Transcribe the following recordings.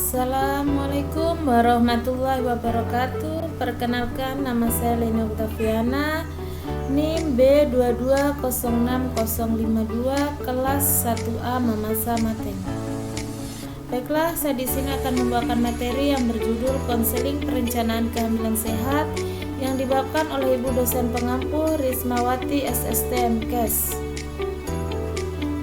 Assalamualaikum warahmatullahi wabarakatuh. Perkenalkan, nama saya Leni Oktaviana, NIM B2206052, kelas 1A Mamasa Mateng. Baiklah, saya di sini akan membawakan materi yang berjudul Konseling Perencanaan Kehamilan Sehat yang dibawakan oleh Ibu dosen pengampu Rismawati SST MKes.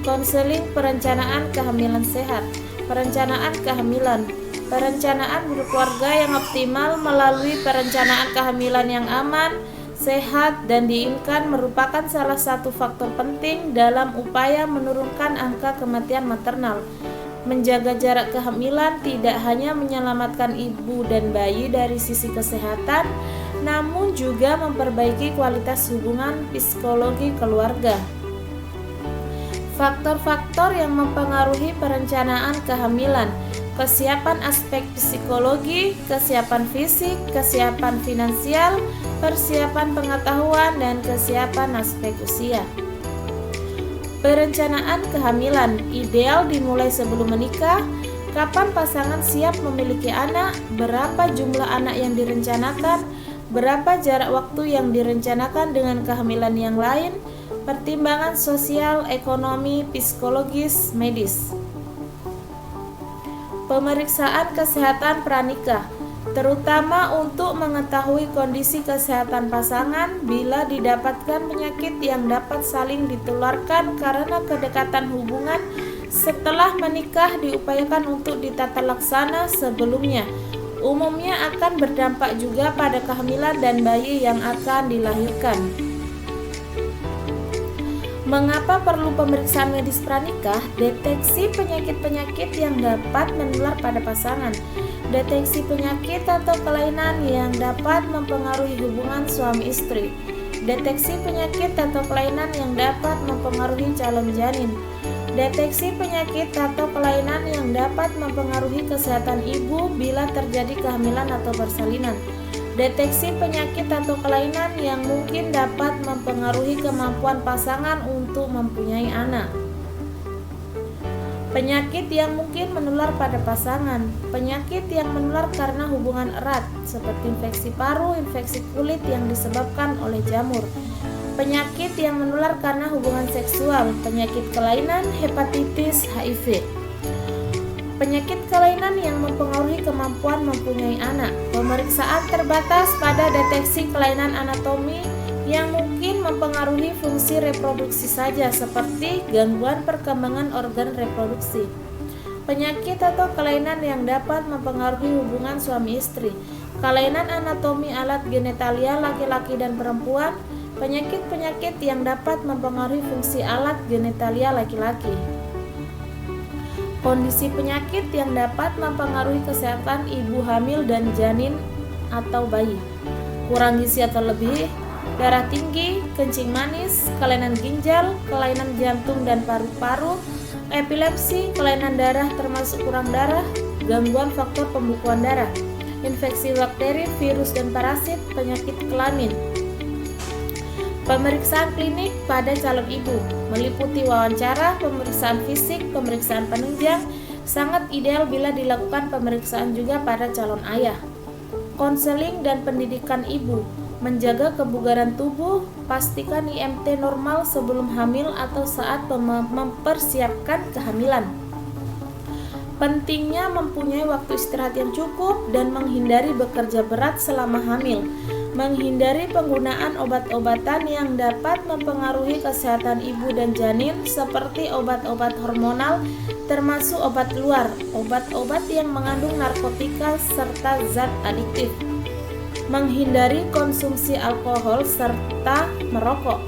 Konseling Perencanaan Kehamilan Sehat. Perencanaan kehamilan. Perencanaan berkeluarga yang optimal melalui perencanaan kehamilan yang aman, sehat, dan diinginkan merupakan salah satu faktor penting dalam upaya menurunkan angka kematian maternal. Menjaga jarak kehamilan tidak hanya menyelamatkan ibu dan bayi dari sisi kesehatan, namun juga memperbaiki kualitas hubungan psikologi keluarga. Faktor-faktor yang mempengaruhi perencanaan kehamilan: kesiapan aspek psikologi, kesiapan fisik, kesiapan finansial, persiapan pengetahuan, dan kesiapan aspek usia. Perencanaan kehamilan ideal dimulai sebelum menikah. Kapan pasangan siap memiliki anak, berapa jumlah anak yang direncanakan, berapa jarak waktu yang direncanakan dengan kehamilan yang lain, pertimbangan sosial, ekonomi, psikologis, medis. Pemeriksaan kesehatan pranikah, terutama untuk mengetahui kondisi kesehatan pasangan bila didapatkan penyakit yang dapat saling ditularkan karena kedekatan hubungan. Setelah menikah diupayakan untuk ditata laksana sebelumnya. Umumnya akan berdampak juga pada kehamilan dan bayi yang akan dilahirkan. Mengapa perlu pemeriksaan medis pranikah? Deteksi penyakit-penyakit yang dapat menular pada pasangan. Deteksi penyakit atau kelainan yang dapat mempengaruhi hubungan suami istri. Deteksi penyakit atau kelainan yang dapat mempengaruhi calon janin. Deteksi penyakit atau kelainan yang dapat mempengaruhi kesehatan ibu bila terjadi kehamilan atau persalinan. Deteksi penyakit atau kelainan yang mungkin dapat mempengaruhi kemampuan pasangan untuk mempunyai anak. Penyakit yang mungkin menular pada pasangan. Penyakit yang menular karena hubungan erat, seperti infeksi paru, infeksi kulit yang disebabkan oleh jamur. Penyakit yang menular karena hubungan seksual, penyakit kelainan, hepatitis, HIV. Penyakit kelainan yang mempengaruhi kemampuan mempunyai anak. Pemeriksaan terbatas pada deteksi kelainan anatomi yang mungkin mempengaruhi fungsi reproduksi saja, seperti gangguan perkembangan organ reproduksi. Penyakit atau kelainan yang dapat mempengaruhi hubungan suami istri. Kelainan anatomi alat genitalia laki-laki dan perempuan. Penyakit-penyakit yang dapat mempengaruhi fungsi alat genitalia laki-laki. Kondisi penyakit yang dapat mempengaruhi kesehatan ibu hamil dan janin atau bayi. Kurang gizi atau lebih, darah tinggi, kencing manis, kelainan ginjal, kelainan jantung dan paru-paru, epilepsi, kelainan darah termasuk kurang darah, gangguan faktor pembekuan darah, infeksi bakteri, virus dan parasit, penyakit kelamin. Pemeriksaan klinik pada calon ibu meliputi wawancara, pemeriksaan fisik, pemeriksaan penunjang. Sangat ideal bila dilakukan pemeriksaan juga pada calon ayah. Konseling dan pendidikan ibu, menjaga kebugaran tubuh, pastikan IMT normal sebelum hamil atau saat mempersiapkan kehamilan. Pentingnya mempunyai waktu istirahat yang cukup dan menghindari bekerja berat selama hamil. Menghindari penggunaan obat-obatan yang dapat mempengaruhi kesehatan ibu dan janin, seperti obat-obat hormonal, termasuk obat luar, obat-obat yang mengandung narkotika serta zat adiktif. Menghindari konsumsi alkohol serta merokok.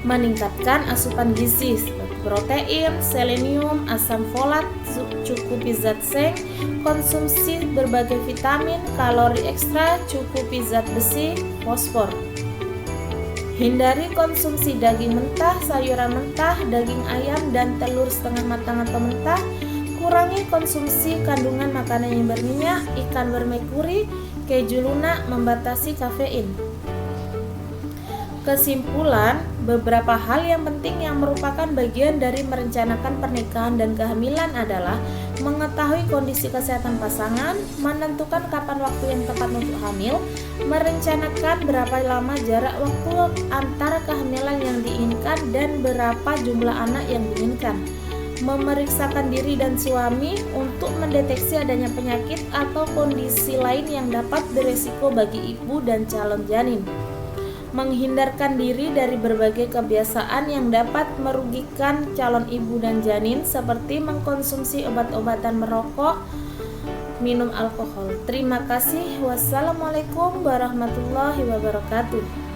Meningkatkan asupan gizi seperti protein, selenium, asam folat, cukupi zat zinc, konsumsi berbagai vitamin, kalori ekstra, cukupi zat besi, fosfor. Hindari konsumsi daging mentah, sayuran mentah, daging ayam, dan telur setengah matang atau mentah. Kurangi konsumsi kandungan makanan yang berminyak, ikan bermerkuri, keju lunak, membatasi kafein. Kesimpulan, beberapa hal yang penting yang merupakan bagian dari merencanakan pernikahan dan kehamilan adalah mengetahui kondisi kesehatan pasangan, menentukan kapan waktu yang tepat untuk hamil, merencanakan berapa lama jarak waktu antara kehamilan yang diinginkan dan berapa jumlah anak yang diinginkan, memeriksakan diri dan suami untuk mendeteksi adanya penyakit atau kondisi lain yang dapat beresiko bagi ibu dan calon janin, menghindarkan diri dari berbagai kebiasaan yang dapat merugikan calon ibu dan janin seperti mengkonsumsi obat-obatan, merokok, minum alkohol. Terima kasih. Wassalamualaikum warahmatullahi wabarakatuh.